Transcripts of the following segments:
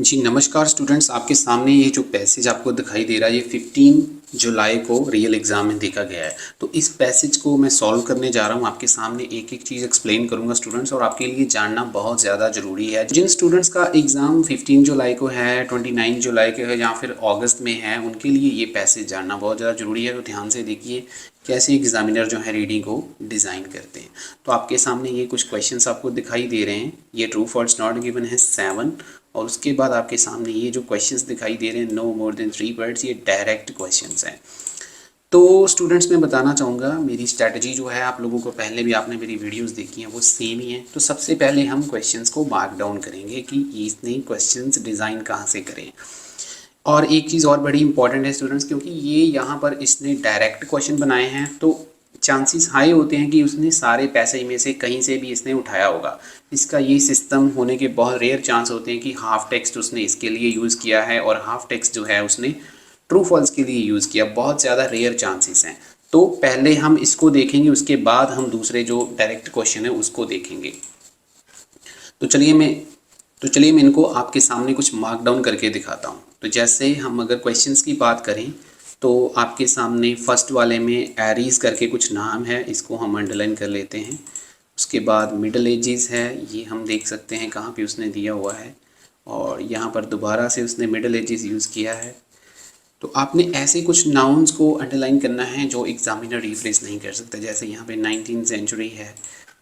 जी नमस्कार स्टूडेंट्स, आपके सामने ये जो पैसेज आपको दिखाई दे रहा है ये 15 जुलाई को रियल एग्ज़ाम में देखा गया है। तो इस पैसेज को मैं सॉल्व करने जा रहा हूँ। आपके सामने एक एक चीज़ एक्सप्लेन करूँगा स्टूडेंट्स, और आपके लिए जानना बहुत ज़्यादा ज़रूरी है। जिन स्टूडेंट्स का एग्ज़ाम 15 जुलाई को है, 29 जुलाई को है या फिर अगस्त में है, उनके लिए ये पैसेज जानना बहुत ज़्यादा ज़रूरी है। तो ध्यान से देखिए कैसे एग्जामिनर जो है रीडिंग को डिज़ाइन करते हैं। तो आपके सामने ये कुछ क्वेश्चंस आपको दिखाई दे रहे हैं। ये ट्रू फॉल्स नॉट गिवन है 7, और उसके बाद आपके सामने ये जो क्वेश्चंस दिखाई दे रहे हैं नो मोर देन 3 वर्ड्स, ये डायरेक्ट क्वेश्चंस हैं। तो स्टूडेंट्स मैं बताना चाहूँगा मेरी स्ट्रैटेजी जो है, आप लोगों को पहले भी आपने मेरी वीडियोस देखी हैं वो सेम ही है। तो सबसे पहले हम क्वेश्चंस को मार्क डाउन करेंगे कि इसने क्वेश्चंस डिज़ाइन कहाँ से करें। और एक चीज़ और बड़ी इंपॉर्टेंट है स्टूडेंट्स, क्योंकि ये यहाँ पर इसने डायरेक्ट क्वेश्चन बनाए हैं तो चांसेस हाई होते हैं कि उसने सारे पैसे में से कहीं से भी इसने उठाया होगा। इसका ये सिस्टम होने के बहुत रेयर चांस होते हैं कि हाफ टेक्स्ट उसने इसके लिए यूज़ किया है और हाफ टेक्स्ट जो है उसने ट्रू फॉल्स के लिए यूज़ किया। बहुत ज़्यादा रेयर चांसेस हैं। तो पहले हम इसको देखेंगे, उसके बाद हम दूसरे जो डायरेक्ट क्वेश्चन है उसको देखेंगे। तो चलिए मैं इनको आपके सामने कुछ मार्क डाउन करके दिखाता हूँ। तो जैसे हम अगर क्वेश्चंस की बात करें तो आपके सामने फर्स्ट वाले में एरीज करके कुछ नाम है, इसको हम अंडरलाइन कर लेते हैं। उसके बाद मिडल एजेस है, ये हम देख सकते हैं कहाँ पे उसने दिया हुआ है, और यहाँ पर दोबारा से उसने मिडल एजेस यूज़ किया है। तो आपने ऐसे कुछ नाउन्स को अंडरलाइन करना है जो एग्जामिनर रिप्लेस नहीं कर सकता। जैसे यहाँ पे 19th सेंचुरी है।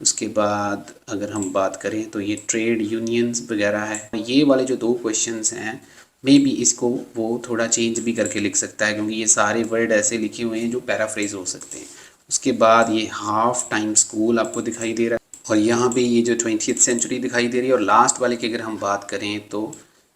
उसके बाद अगर हम बात करें तो ये ट्रेड यूनियंस वगैरह है। ये वाले जो दो क्वेश्चंस हैं मे बी इसको वो थोड़ा चेंज भी करके लिख सकता है, क्योंकि ये सारे वर्ड ऐसे लिखे हुए हैं जो पैराफ्रेज हो सकते हैं। उसके बाद ये हाफ टाइम स्कूल आपको दिखाई दे रहा है, और यहाँ पे ये जो 20th सेंचुरी दिखाई दे रही है। और लास्ट वाले की अगर हम बात करें तो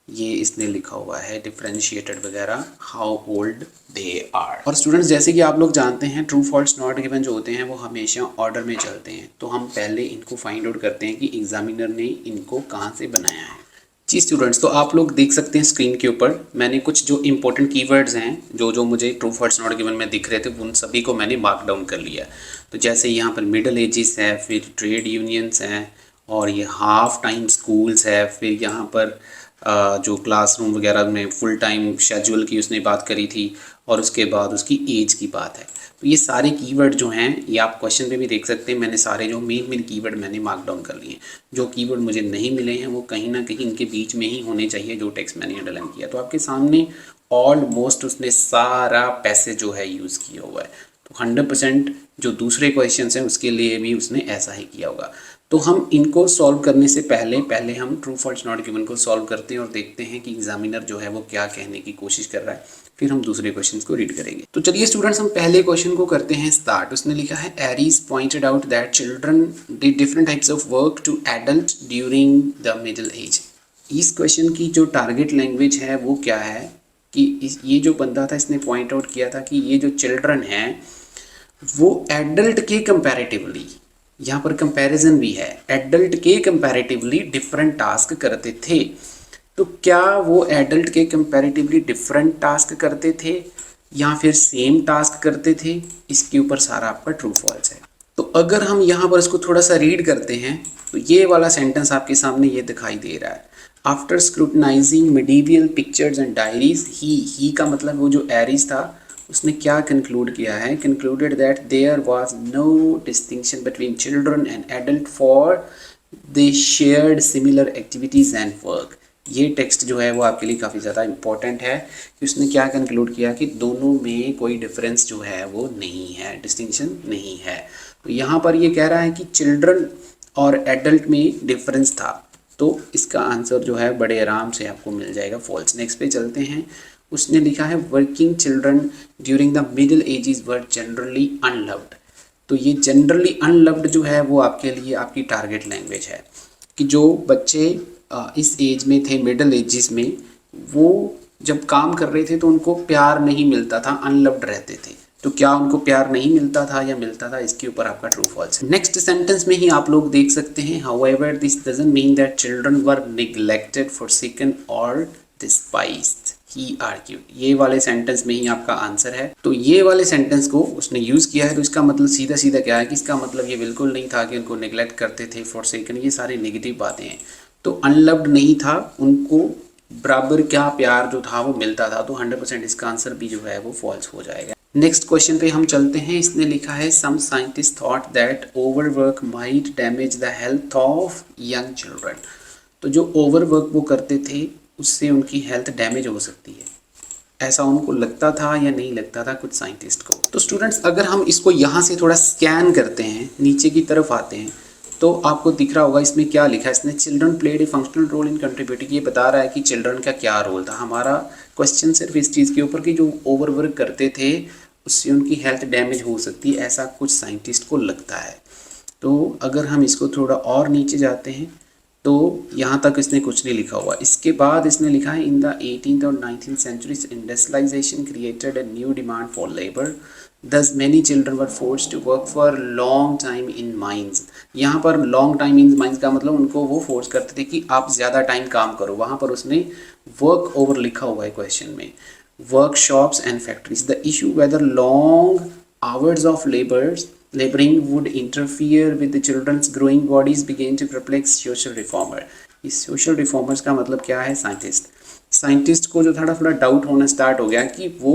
ये इसने लिखा हुआ है डिफरेंशिएटेड वगैरह, हाउ ओल्ड दे आर। और स्टूडेंट्स जैसे कि आप लोग जानते हैं ट्रू फॉल्स नॉट गिवन जो होते हैं वो हमेशा ऑर्डर में चलते हैं। तो हम पहले इनको फाइंड आउट करते हैं कि एग्जामिनर ने इनको कहाँ से बनाया है। जी स्टूडेंट्स, तो आप लोग देख सकते हैं स्क्रीन के ऊपर मैंने कुछ जो इंपॉर्टेंट कीवर्ड्स हैं जो मुझे ट्रू फॉल्स नॉट गिवन में दिख रहे थे उन सभी को मैंने मार्क डाउन कर लिया। तो जैसे यहाँ पर मिडल एजेस है, फिर ट्रेड यूनियंस हैं, और ये हाफ टाइम स्कूल्स है, फिर यहाँ पर जो क्लासरूम वगैरह में फुल टाइम शेड्यूल की उसने बात करी थी, और उसके बाद उसकी एज की बात है। तो ये सारे कीवर्ड जो हैं ये आप क्वेश्चन पे भी देख सकते हैं। मैंने सारे जो मेन कीवर्ड मैंने मार्क डाउन कर लिए। जो कीवर्ड मुझे नहीं मिले हैं वो कहीं ना कहीं इनके बीच में ही होने चाहिए जो टेक्स्ट मैंने अंडरलाइन किया। तो आपके सामने ऑलमोस्ट उसने सारा पैसेज जो है यूज़ किया हुआ है। तो 100% जो दूसरे क्वेश्चन हैं उसके लिए भी उसने ऐसा ही किया होगा। तो हम इनको सॉल्व करने से पहले हम ट्रू फॉल्स नॉट गिवन को सॉल्व करते हैं और देखते हैं कि एग्जामिनर जो है वो क्या कहने की कोशिश कर रहा है। फिर हम दूसरे क्वेश्चन को रीड करेंगे। तो चलिए स्टूडेंट्स हम पहले क्वेश्चन को करते हैं स्टार्ट। उसने लिखा है Aries pointed out that children did different types of work to adult during the middle age. इस क्वेश्चन की जो टारगेट लैंग्वेज है वो क्या है कि ये जो बंदा था इसने पॉइंट आउट किया था कि ये जो चिल्ड्रन है वो एडल्ट के कंपैरेटिवली, यहाँ पर कंपैरिजन भी है, एडल्ट के कंपैरेटिवली डिफरेंट टास्क करते थे। तो क्या वो एडल्ट के कंपैरेटिवली डिफरेंट टास्क करते थे या फिर सेम टास्क करते थे, इसके ऊपर सारा आपका ट्रू फॉल्स है। तो अगर हम यहाँ पर इसको थोड़ा सा रीड करते हैं तो ये वाला सेंटेंस आपके सामने ये दिखाई दे रहा है। After scrutinising medieval pictures and diaries ही का मतलब वो जो एरीज था उसने क्या कंक्लूड किया है, concluded that there was no distinction between children and adult for they shared similar activities and work. ये टेक्स्ट जो है वो आपके लिए काफ़ी ज़्यादा इम्पॉर्टेंट है कि उसने क्या कंक्लूड किया कि दोनों में कोई डिफरेंस जो है वो नहीं है, डिस्टिंक्शन नहीं है। तो यहाँ पर ये कह रहा है कि चिल्ड्रन और एडल्ट में डिफरेंस था, तो इसका आंसर जो है बड़े आराम से आपको मिल जाएगा फॉल्स। नेक्स्ट पे चलते हैं। उसने लिखा है working children during the middle ages were generally unloved. तो ये जनरली अनलव्ड जो है वो आपके लिए आपकी टारगेट लैंग्वेज है कि जो बच्चे इस एज में थे, मिडिल एजेस में, वो जब काम कर रहे थे तो उनको प्यार नहीं मिलता था, अनलव्ड रहते थे। तो क्या उनको प्यार नहीं मिलता था या मिलता था, इसके ऊपर आपका ट्रू फॉल्स है। नेक्स्ट सेंटेंस में ही आप लोग देख सकते हैं however this doesn't mean that children were neglected, forsaken और डिस्पाइज्ड, ही आर्ग्यूड। ये वाले सेंटेंस में ही आपका आंसर है। तो ये वाले सेंटेंस को उसने यूज़ किया है, तो इसका मतलब सीधा सीधा क्या है कि इसका मतलब ये बिल्कुल नहीं था कि उनको नेग्लेक्ट करते थे, फॉरसेकन, ये सारी नेगेटिव बातें हैं। तो अनलव्ड नहीं था, उनको बराबर क्या प्यार जो था वो मिलता था, तो 100% इसका आंसर भी जो है वो फॉल्स हो जाएगा। नेक्स्ट क्वेश्चन पे हम चलते हैं। इसने लिखा है some scientist thought that overwork might damage the health of young children. तो जो ओवरवर्क वो करते थे उससे उनकी हेल्थ डैमेज हो सकती है, ऐसा उनको लगता था या नहीं लगता था कुछ साइंटिस्ट को। तो स्टूडेंट्स अगर हम इसको यहाँ से थोड़ा स्कैन करते हैं, नीचे की तरफ आते हैं, तो आपको दिख रहा होगा इसमें क्या लिखा है। इसने children played a functional role in contributing, ये बता रहा है कि चिल्ड्रन का क्या रोल था। हमारा क्वेश्चन सिर्फ इस चीज़ के ऊपर कि जो ओवरवर्क करते थे उससे उनकी हेल्थ डैमेज हो सकती है, ऐसा कुछ साइंटिस्ट को लगता है। तो अगर हम इसको थोड़ा और नीचे जाते हैं तो यहाँ तक इसने कुछ नहीं लिखा हुआ। इसके बाद इसने लिखा है इन द 18th और 19th centuries industrialisation created a new demand for labor, thus many children were forced to work for long time in mines। यहाँ पर long time in mines का मतलब उनको वो फोर्स करते थे कि आप ज़्यादा टाइम काम करो। वहाँ पर उसने वर्क ओवर लिखा हुआ है क्वेश्चन में, workshops and factories। The issue whether long hours of laboring would interfere with the children's growing bodies began to perplex social reformer। इस social reformers का मतलब क्या है, साइंटिस्ट को जो थोड़ा डाउट होना स्टार्ट हो गया कि वो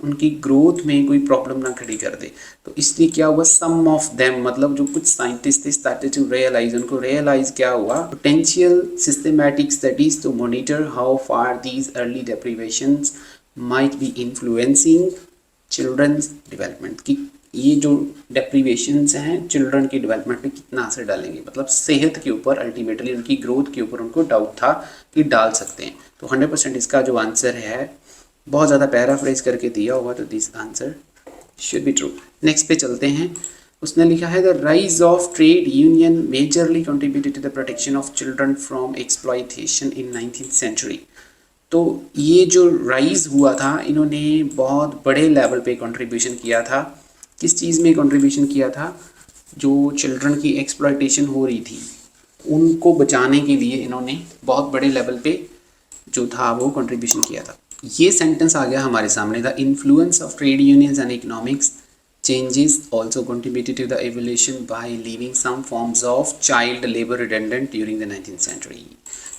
उनकी ग्रोथ में कोई प्रॉब्लम ना खड़ी कर दे। तो इसलिए क्या हुआ, सम ऑफ देम मतलब जो कुछ साइंटिस्ट थे स्टार्टेड टू रियलाइज, उनको रियलाइज क्या हुआ, potential systematic studies to monitor how far these early deprivations might be influencing children's development, कि ये जो डेप्रीवेशंस हैं चिल्ड्रन की डेवलपमेंट पे कितना असर डालेंगे, मतलब सेहत के ऊपर, अल्टीमेटली उनकी ग्रोथ के ऊपर उनको डाउट था कि डाल सकते हैं। तो 100% इसका जो आंसर है, बहुत ज़्यादा पैराफ्रेज करके दिया हुआ, तो this answer should be true. Next पे चलते हैं। उसने लिखा है the rise of trade union majorly contributed to the protection of children from exploitation in 19th century. तो ये जो राइज हुआ था, इन्होंने बहुत बड़े लेवल पे कंट्रीब्यूशन किया था। किस चीज़ में कंट्रीब्यूशन किया था, जो चिल्ड्रन की एक्सप्लॉयटेशन हो रही थी उनको बचाने के लिए इन्होंने बहुत बड़े लेवल पे जो था वो कंट्रीब्यूशन किया था। ये सेंटेंस आ गया हमारे सामने, the influence of trade unions and economics changes also contributed to the evolution by leaving some forms of child labor redundant during the 19th century।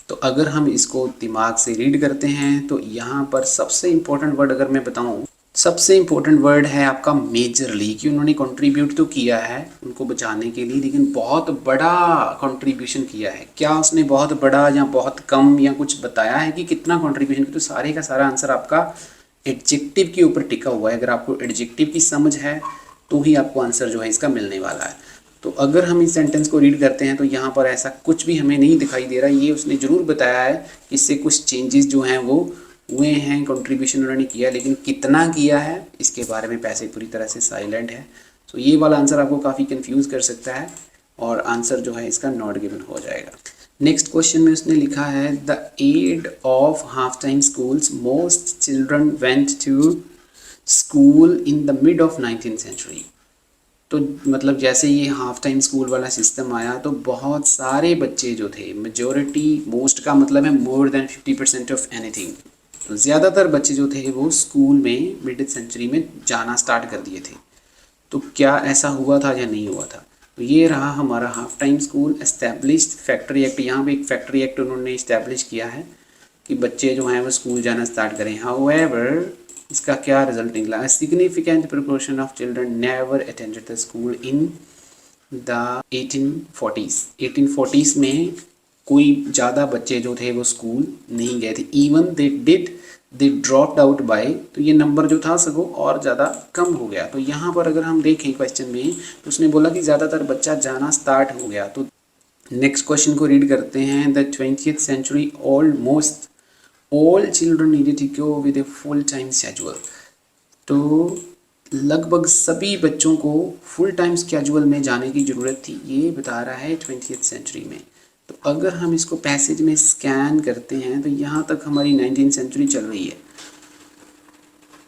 तो अगर हम इसको दिमाग से रीड करते हैं तो यहाँ पर सबसे इम्पोर्टेंट वर्ड अगर मैं बताऊँ, सबसे इम्पोर्टेंट वर्ड है आपका मेजरली, कि उन्होंने कंट्रीब्यूट तो किया है उनको बचाने के लिए, लेकिन बहुत बड़ा कंट्रीब्यूशन किया है। क्या उसने बहुत बड़ा या बहुत कम या कुछ बताया है कि कितना कंट्रीब्यूशन किया? तो सारे का सारा आंसर आपका एडजेक्टिव के ऊपर टिका हुआ है। अगर आपको एडजेक्टिव की समझ है तो ही आपको आंसर जो है इसका मिलने वाला है। तो अगर हम इस सेंटेंस को रीड करते हैं तो यहाँ पर ऐसा कुछ भी हमें नहीं दिखाई दे रहा। ये उसने ज़रूर बताया है कि इससे कुछ चेंजेस जो हैं वो हुए हैं, कंट्रीब्यूशन उन्होंने किया, लेकिन कितना किया है इसके बारे में पैसे पूरी तरह से साइलेंट है। तो ये वाला आंसर आपको काफ़ी कंफ्यूज कर सकता है और आंसर जो है इसका नॉट गिवन हो जाएगा। नेक्स्ट क्वेश्चन में उसने लिखा है the aid of half time schools most children went to school in the mid of 19th century. तो मतलब जैसे ये हाफ टाइम स्कूल वाला सिस्टम आया तो बहुत सारे बच्चे जो थे, मेजोरिटी, मोस्ट का मतलब है मोर देन 50% ऑफ एनीथिंग, तो ज़्यादातर बच्चे जो थे वो स्कूल में मिड सेंचुरी में जाना स्टार्ट कर दिए थे। तो क्या ऐसा हुआ था या नहीं हुआ था? तो ये रहा हमारा half time school. Established factory act, यहाँ पे एक फैक्ट्री एक्ट उन्होंने इस्टेब्लिश किया है कि बच्चे जो हैं वो स्कूल जाना स्टार्ट करें। हाउएवर इसका क्या रिजल्ट निकला, significant proportion of children never attended the school in the 1840s। 1840s में कोई ज़्यादा बच्चे जो थे वो स्कूल नहीं गए थे। Even they dropped out by, तो ये नंबर जो था सगों और ज़्यादा कम हो गया। तो यहाँ पर अगर हम देखें क्वेश्चन में तो उसने बोला कि ज़्यादातर बच्चा जाना स्टार्ट हो गया। तो नेक्स्ट क्वेश्चन को रीड करते हैं। The 20th century almost all children needed to go with a full time schedule. तो लगभग सभी बच्चों को फुल टाइम स्केड्यूल में जाने की ज़रूरत थी, ये बता रहा है 20th सेंचुरी में। तो अगर हम इसको पैसेज में स्कैन करते हैं तो यहाँ तक हमारी 19th सेंचुरी चल रही है।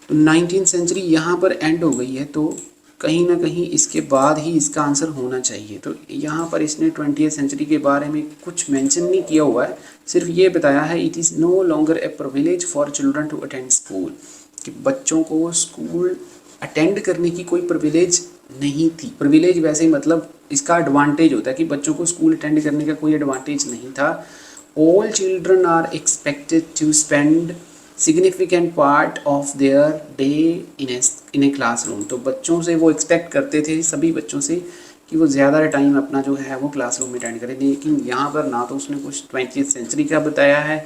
तो 19th सेंचुरी यहाँ पर एंड हो गई है, तो कहीं ना कहीं इसके बाद ही इसका आंसर होना चाहिए। तो यहाँ पर इसने 20th सेंचुरी के बारे में कुछ मेंशन नहीं किया हुआ है, सिर्फ ये बताया है it is no longer a privilege for children to attend school, कि बच्चों को स्कूल अटेंड करने की कोई प्रिविलेज नहीं थी। प्रिविलेज वैसे ही मतलब इसका एडवांटेज होता है कि बच्चों को स्कूल अटेंड करने का कोई एडवांटेज नहीं था। all children are expected to spend significant part of their day in a classroom। तो बच्चों से वो एक्सपेक्ट करते थे, सभी बच्चों से, कि वो ज़्यादा टाइम अपना जो है वो क्लासरूम में अटेंड करें। लेकिन यहाँ पर ना तो उसने कुछ 20th सेंचुरी का बताया है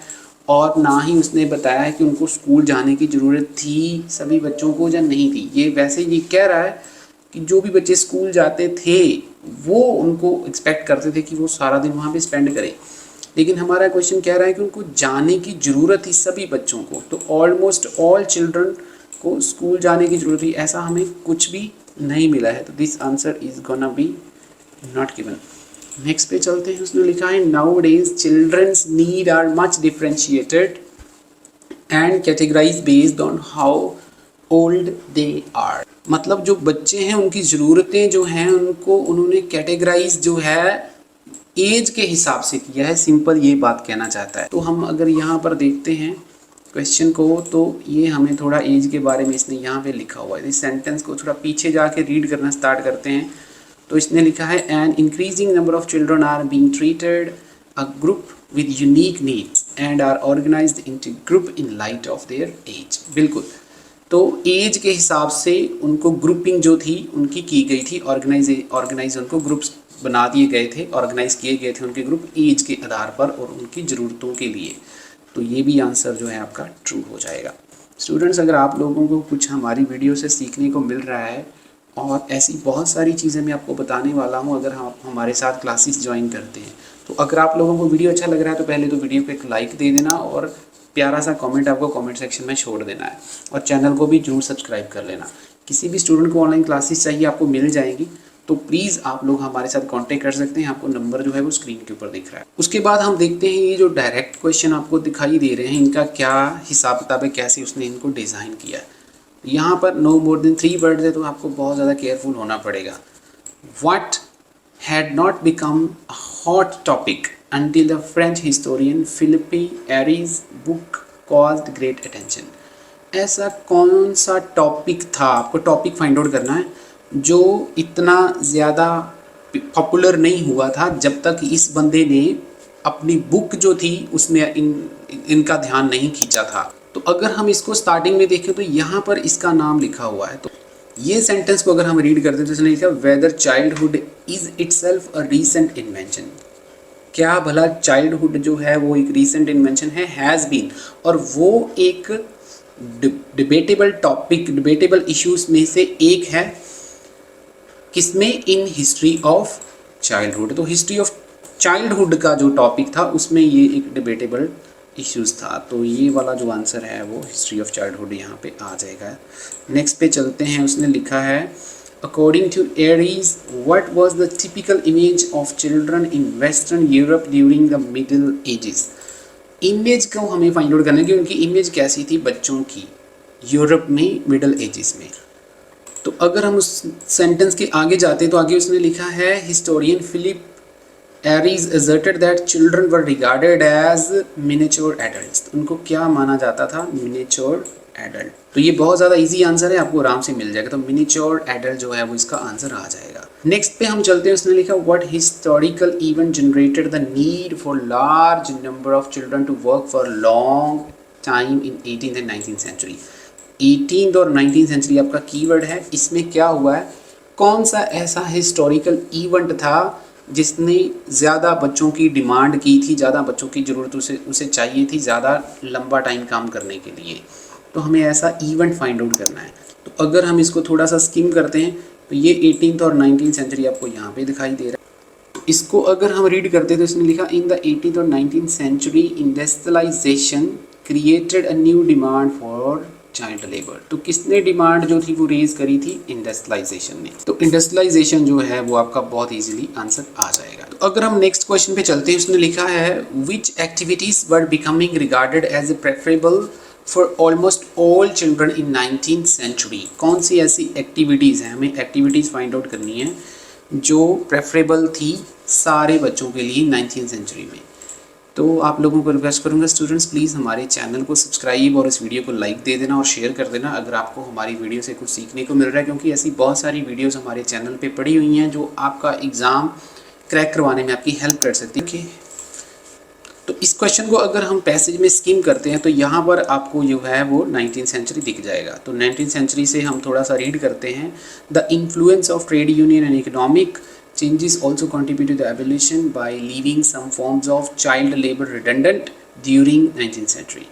और ना ही उसने बताया है कि उनको स्कूल जाने की ज़रूरत थी सभी बच्चों को या नहीं थी। ये वैसे ये कह रहा है कि जो भी बच्चे स्कूल जाते थे वो उनको एक्सपेक्ट करते थे कि वो सारा दिन वहाँ पे स्पेंड करें। लेकिन हमारा क्वेश्चन कह रहा है कि उनको जाने की ज़रूरत थी सभी बच्चों को, तो ऑलमोस्ट ऑल चिल्ड्रन को स्कूल जाने की ज़रूरत थी, ऐसा हमें कुछ भी नहीं मिला है। तो this answer is gonna be not given. Next पे चलते हैं, उसने लिखा है nowadays children's need are much differentiated and categorise based on how old they are. मतलब जो बच्चे हैं उनकी ज़रूरतें जो हैं उनको उन्होंने कैटेगराइज जो है एज के हिसाब से किया है, सिंपल ये बात कहना चाहता है। तो हम अगर यहाँ पर देखते हैं क्वेश्चन को, तो ये हमें थोड़ा एज के बारे में इसने यहाँ पे लिखा हुआ है। इस सेंटेंस को थोड़ा पीछे जाके रीड करना स्टार्ट करते हैं। तो इसने लिखा है an increasing number of children are being treated a group with unique needs and are organised into group in light of their age. बिल्कुल, तो एज के हिसाब से उनको ग्रुपिंग जो थी उनकी की गई थी, ऑर्गेनाइज उनको ग्रुप्स बना दिए गए थे, ऑर्गेनाइज किए गए थे उनके ग्रुप एज के आधार पर और उनकी ज़रूरतों के लिए। तो ये भी आंसर जो है आपका ट्रू हो जाएगा। स्टूडेंट्स, अगर आप लोगों को कुछ हमारी वीडियो से सीखने को मिल रहा है और ऐसी बहुत सारी चीज़ें मैं आपको बताने वाला हूँ अगर आप हमारे साथ क्लासेस ज्वाइन करते हैं, तो अगर आप लोगों को वीडियो अच्छा लग रहा है तो पहले तो वीडियो को एक लाइक दे देना और प्यारा सा कमेंट आपको कमेंट सेक्शन में छोड़ देना है और चैनल को भी जरूर सब्सक्राइब कर लेना। किसी भी स्टूडेंट को ऑनलाइन क्लासेस चाहिए आपको मिल जाएंगी, तो प्लीज़ आप लोग हमारे साथ कांटेक्ट कर सकते हैं। आपको नंबर जो है वो स्क्रीन के ऊपर दिख रहा है। उसके बाद हम देखते हैं ये जो डायरेक्ट क्वेश्चन आपको दिखाई दे रहे हैं इनका क्या हिसाब किताब है, कैसे उसने इनको डिज़ाइन किया है। यहाँ पर नो मोर देन 3 वर्ड्स है, तो आपको बहुत ज़्यादा केयरफुल होना पड़ेगा। What had not become a hot topic until the French historian Philippe Ariès book caused great attention। ऐसा कौन सा टॉपिक था, आपको टॉपिक फाइंड आउट करना है, जो इतना ज़्यादा पॉपुलर नहीं हुआ था जब तक इस बंदे ने अपनी बुक जो थी उसमें इनका ध्यान नहीं खींचा था। तो अगर हम इसको स्टार्टिंग में देखें तो यहाँ पर इसका नाम लिखा हुआ है। तो ये सेंटेंस को अगर हम रीड करते तो इसने लिखा whether childhood is itself a recent invention. क्या भला चाइल्डहुड जो है वो एक रीसेंट इन्वेंशन है, हैज़ बीन, और वो एक डिबेटेबल टॉपिक, डिबेटेबल इश्यूज में से एक है, किसमें, इन हिस्ट्री ऑफ चाइल्डहुड। तो हिस्ट्री ऑफ चाइल्डहुड का जो टॉपिक था उसमें ये एक डिबेटेबल इश्यूज था। तो ये वाला जो आंसर है वो हिस्ट्री ऑफ चाइल्डहुड यहाँ पे आ जाएगा। नेक्स्ट पे चलते हैं, उसने लिखा है According to Aries, what was the typical image of children in Western Europe during the Middle Ages? Image को हमें फाइंड आउट करना है कि उनकी इमेज कैसी थी बच्चों की यूरोप में मिडल एजेस में। तो अगर हम उस सेंटेंस के आगे जाते हैं तो आगे उसने लिखा है historian Philippe Aries asserted that children were regarded as miniature adults। उनको क्या माना जाता था, miniature एडल्ट। तो ये बहुत ज़्यादा इजी आंसर है, आपको आराम से मिल जाएगा। तो मिनिचोर एडल्ट जो है वो इसका आंसर आ जाएगा। नेक्स्ट पे हम चलते हैं, उसने लिखा what historical event generated the need for large number of children to work for long time in 18th and 19th century. 18th और 19th सेंचुरी आपका कीवर्ड है। इसमें क्या हुआ है, कौन सा ऐसा हिस्टोरिकल इवेंट था जिसने ज़्यादा बच्चों की डिमांड की थी, ज़्यादा बच्चों की ज़रूरत उसे चाहिए थी ज़्यादा लंबा टाइम काम करने के लिए। तो हमें ऐसा इवेंट फाइंड आउट करना है। तो अगर हम इसको थोड़ा सा स्किम करते हैं तो ये 18th और 19th सेंचुरी आपको यहाँ पे दिखाई दे रहा है। इसको अगर हम रीड करते हैं तो इसने लिखा इन द 18th और 19th century industrialisation created a new demand for child labour. तो किसने डिमांड जो थी वो रेज करी थी, इंडस्ट्रियलाइजेशन ने। तो इंडस्ट्रियलाइजेशन जो है वो आपका बहुत ईजिली आंसर आ जाएगा। तो अगर हम नेक्स्ट क्वेश्चन पे चलते हैं, उसने लिखा है which activities were becoming regarded as a preferable for almost all children in 19th century. कौन सी ऐसी एक्टिविटीज़ हैं, हमें एक्टिविटीज़ फाइंड आउट करनी है जो प्रेफरेबल थी सारे बच्चों के लिए 19th सेंचुरी में। तो आप लोगों को रिक्वेस्ट करूंगा स्टूडेंट्स, प्लीज़ हमारे चैनल को सब्सक्राइब और इस वीडियो को लाइक दे देना और शेयर कर देना अगर आपको हमारी वीडियो से कुछ सीखने को मिल रहा है, क्योंकि ऐसी बहुत सारी वीडियोस हमारे चैनल पे पड़ी हुई हैं जो आपका एग्ज़ाम क्रैक करवाने में आपकी हेल्प कर सकती है। तो इस क्वेश्चन को अगर हम पैसेज में स्किम करते हैं तो यहाँ पर आपको जो है वो 19th सेंचुरी दिख जाएगा। तो 19th सेंचुरी से हम थोड़ा सा रीड करते हैं। The influence of trade union and economic changes also contributed to the abolition by leaving some forms of child labor redundant during 19th century.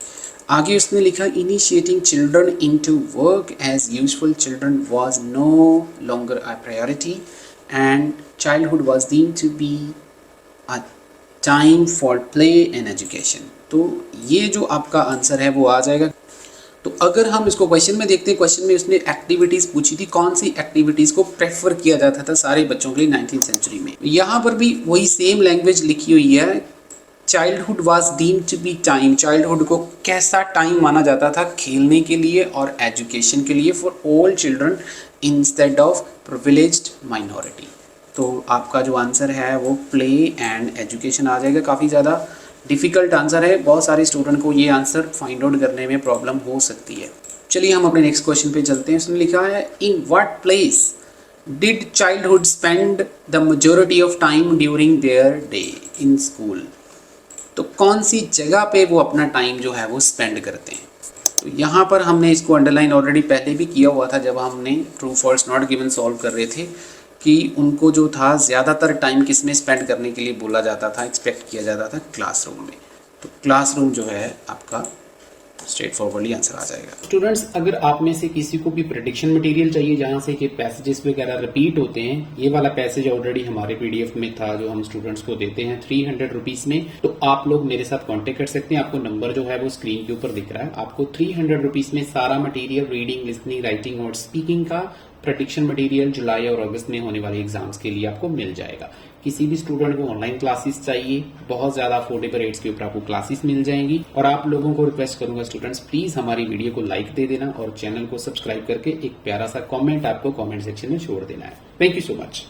आगे उसने लिखा initiating children into work as useful children was no longer a priority and childhood was deemed to be a time for play and education. तो ये जो आपका answer है वो आ जाएगा। तो अगर हम इसको क्वेश्चन में देखते हैं, क्वेश्चन में उसने एक्टिविटीज़ पूछी थी, कौन सी एक्टिविटीज़ को प्रेफर किया जाता था सारे बच्चों के लिए 19th सेंचुरी में। यहाँ पर भी वही सेम लैंग्वेज लिखी हुई है। Childhood was deemed to be time, childhood को कैसा टाइम माना जाता था, खेलने के लिए और एजुकेशन के लिए, for all children instead of privileged minority. तो आपका जो आंसर है वो प्ले एंड एजुकेशन आ जाएगा। काफ़ी ज़्यादा डिफ़िकल्ट आंसर है, बहुत सारे स्टूडेंट को ये आंसर फाइंड आउट करने में प्रॉब्लम हो सकती है। चलिए हम अपने नेक्स्ट क्वेश्चन पे चलते हैं। उसने लिखा है in what place did childhood spend the majority of time during their day in school. तो कौन सी जगह पे वो अपना टाइम जो है वो स्पेंड करते हैं। तो यहाँ पर हमने इसको अंडरलाइन ऑलरेडी पहले भी किया हुआ था जब हमने true false not given solve कर रहे थे कि उनको जो था ज़्यादातर टाइम किस में स्पेंड करने के लिए बोला जाता था, एक्सपेक्ट किया जाता था क्लासरूम में। तो क्लासरूम जो है आपका स्ट्रेट फॉरवर्डली आंसर आ जाएगा। स्टूडेंट्स, अगर आप में से किसी को भी प्रेडिक्शन मटेरियल चाहिए जहाँ से कि पैसेजेस वगैरह रिपीट होते हैं, ये वाला पैसेज ऑलरेडी हमारे पीडीएफ में था जो हम स्टूडेंट्स को देते हैं 300 रुपीज़ में। तो आप लोग मेरे साथ कॉन्टेक्ट कर सकते हैं। आपको नंबर जो है वो स्क्रीन के ऊपर दिख रहा है। आपको 300 रुपीज़ में सारा मटीरियल रीडिंग, लिसनिंग, राइटिंग और स्पीकिंग का प्रेडिक्शन मटेरियल जुलाई और अगस्त में होने वाले एग्जाम्स के लिए आपको मिल जाएगा। किसी भी स्टूडेंट को ऑनलाइन क्लासेस चाहिए, बहुत ज़्यादा अफोर्डेबल रेट्स के ऊपर आपको क्लासेस मिल जाएंगी। और आप लोगों को रिक्वेस्ट करूंगा स्टूडेंट्स, प्लीज़ हमारी वीडियो को लाइक दे देना और चैनल को सब्सक्राइब करके एक प्यारा सा कमेंट आपको कमेंट सेक्शन में छोड़ देना है। Thank you so much.